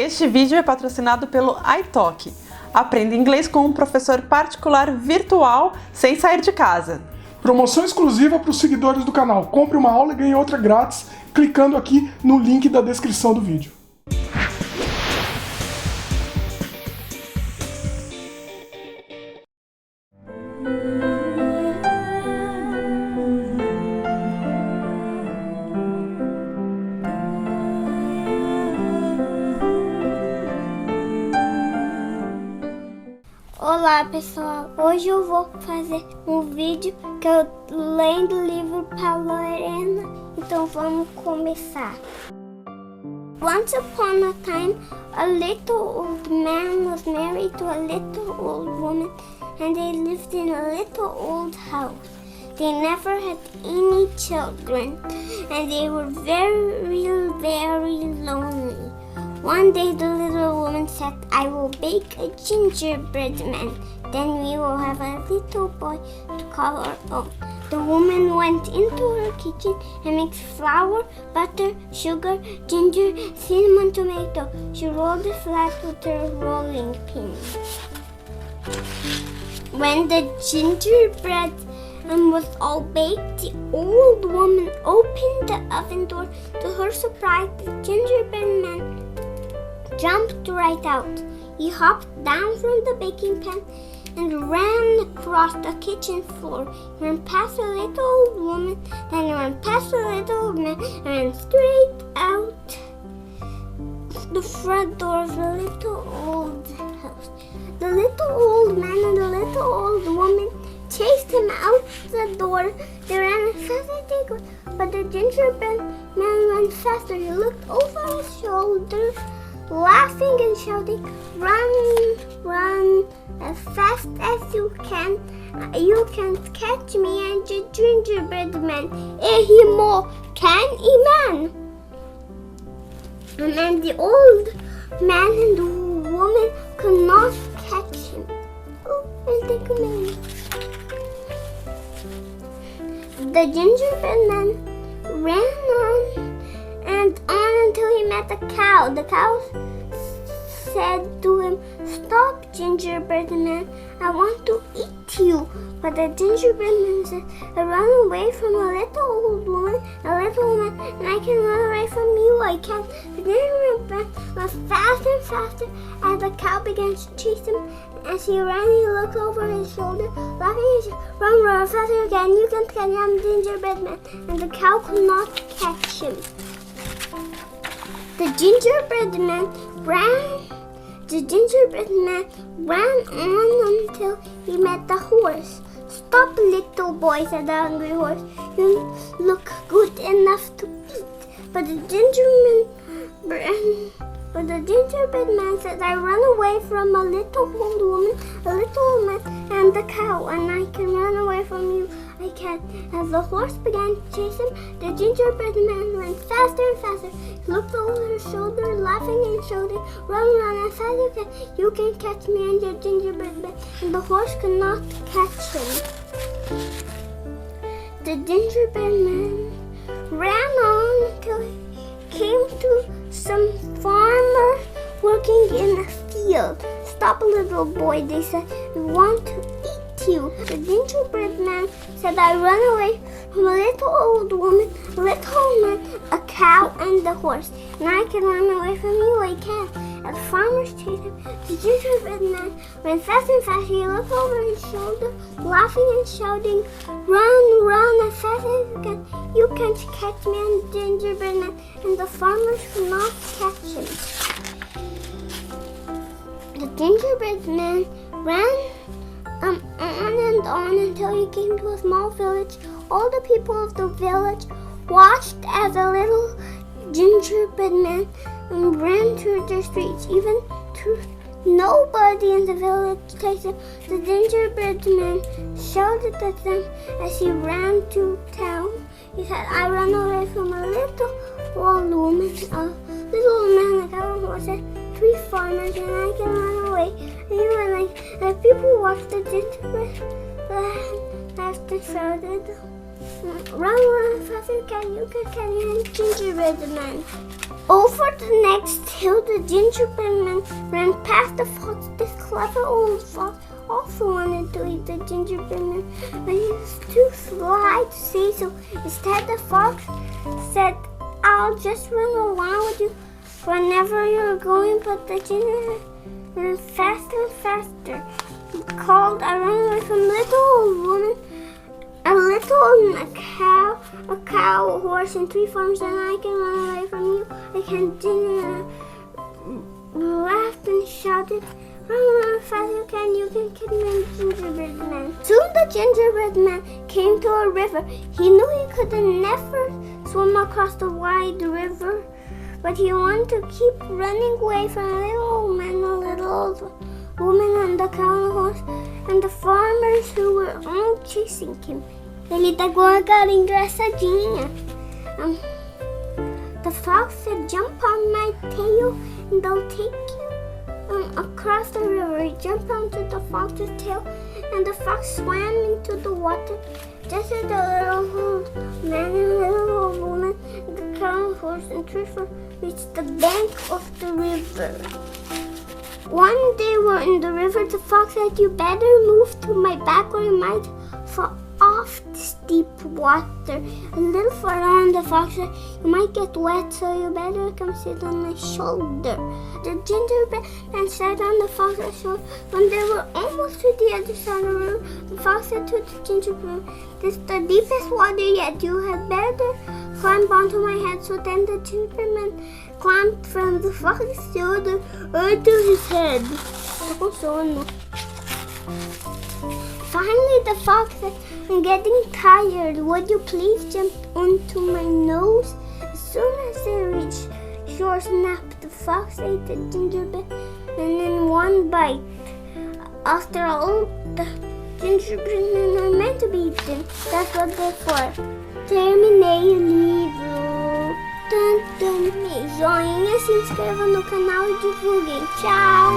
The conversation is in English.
Este vídeo é patrocinado pelo ITALKI. Aprenda inglês com um professor particular virtual sem sair de casa. Promoção exclusiva para os seguidores do canal. Compre uma aula e ganhe outra grátis, clicando aqui no link da descrição do vídeo. Olá pessoal, hoje eu vou fazer um vídeo que eu lendo o livro para Lorena, então vamos começar. Once upon a time, a little old man was married to a little old woman and they lived in a little old house. They never had any children and they were very, very lonely. One day the little woman said, I will bake a gingerbread man. Then we will have a little boy to call our own. The woman went into her kitchen and mixed flour, butter, sugar, ginger, cinnamon, tomato. She rolled it flat with her rolling pin. When the gingerbread was all baked, the old woman opened the oven door. To her surprise, the gingerbread man jumped right out. He hopped down from the baking pan and ran across the kitchen floor. He ran past the little old woman, then he ran past the little old man and ran straight out the front door of the little old house. The little old man and the little old woman chased him out the door. They ran as fast as they could, but the gingerbread man ran faster. He looked over his shoulder, laughing and shouting, run, run, as fast as you can. You can't catch me and the gingerbread man. Mo can man. And then the old man and the woman could not catch him. Oh, and they come in. The gingerbread man ran on and on until he met a cow. The cow said to him, Stop, gingerbread man, I want to eat you. But the gingerbread man said, I run away from a little old woman, and I can run away from you, I can't. The gingerbread man was faster and faster as the cow began to chase him. As he ran, he looked over his shoulder, laughing and said, Run, run, faster again, you can't catch me, I'm the gingerbread man. And the cow could not catch him. The gingerbread man ran on until he met the horse. Stop, little boy, said the hungry horse. You look good enough to eat. But the gingerbread man said, I run away from a little old woman, a little old man, and the cow, and I can run away from you. I can. As the horse began to chase him, the gingerbread man ran faster and faster. He looked over his shoulder, laughing and shouting, Run, run, as fast as you can. You can catch me and your gingerbread man. And the horse could not catch him. The gingerbread man ran on until he came to some farmer working in a field. Stop, little boy, they said. We want to eat you. The gingerbread man said, I run away from a little old woman, a little old man, a cow, and the horse. And I can run away from you, I can. As the farmers chased him, the gingerbread man ran fast and fast. He looked over his shoulder, laughing and shouting, Run, run, as fast as you can. You can't catch me, and the gingerbread man. And the farmers could not catch him. The gingerbread man ran on and on until he came to a small village. All the people of the village watched as a little gingerbread man ran through the streets. Even nobody in the village tasted him. The gingerbread man shouted at them as he ran to town. He said, I ran away from a little old woman, a little old man, a cow, and horse, and 3 farmers, and I can run away. And you were like, and people watched the gingerbread man laughed and shouted, Run, fast as you can, and Gingerbread Man. Over the next hill, the Gingerbread Man ran past the fox. This clever old fox also wanted to eat the Gingerbread Man, but he was too sly to say so. Instead, the fox said, "I'll just run along with you whenever you're going," but the Gingerbread ran faster and faster. He called, "I run away from little old woman, a cow, a horse, and 3 farms, and I can run away from you. I can." Ginger laughed and shouted, "Run fast you can catch me, Gingerbread Man." Soon the Gingerbread Man came to a river. He knew he could never swim across the wide river, but he wanted to keep running away from a little old man, a little old woman, and the cow and the horse, and the farmers who were all chasing him. Ele tá com a cara engraçadinha. The fox said, "Jump on my tail and I'll take you across the river." He jumped onto the fox's tail and the fox swam into the water. Just as the little old man and little old woman, the cow and horse and 3 farmers reached the bank of the river. One day we're in the river, the fox said, "You better move to my back or you might fall off this deep water." A little further on, the fox said, "You might get wet, so you better come sit on my shoulder." The Gingerbread Man sat on the fox's shoulder. When they were almost to the other side of the river, the fox said to the Gingerbread Man, "This is the deepest water yet. You had better climb onto my head." So then the Gingerbread Man climbed from the fox's shoulder onto his head. Tô com sono. Finally, the fox said, "I'm getting tired. Would you please jump onto my nose?" As soon as they reached shore, snapped, the fox ate the gingerbread and in one bite. After all, the gingerbread men are meant to be eaten. That's what they're for. Terminei o livro. Tum, tum. Joinha, se inscreva no canal e divulguem. Tchau!